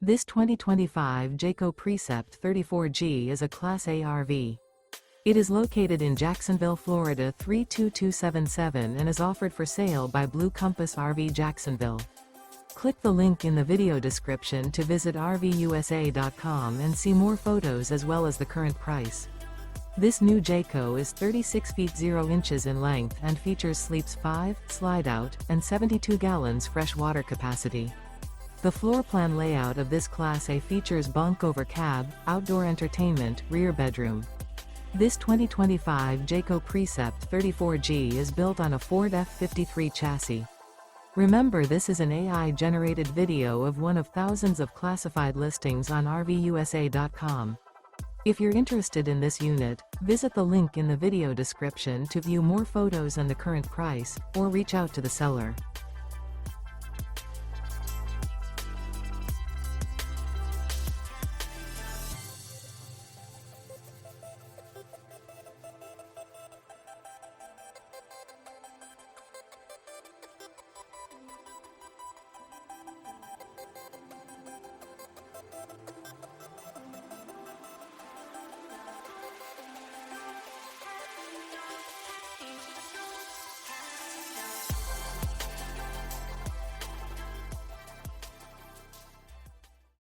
This 2025 Jayco Precept 34G is a Class A RV. It is located in Jacksonville, Florida 32277 and is offered for sale by Blue Compass RV Jacksonville. Click the link in the video description to visit RVUSA.com and see more photos as well as the current price. This new Jayco is 36 feet 0 inches in length and features sleeps 5, slide-out, and 72 gallons fresh water capacity. The floor plan layout of this Class A features bunk over cab, outdoor entertainment, rear bedroom. This 2025 Jayco Precept 34G is built on a Ford F53 chassis. Remember, this is an AI-generated video of one of thousands of classified listings on RVUSA.com. If you're interested in this unit, visit the link in the video description to view more photos and the current price, or reach out to the seller.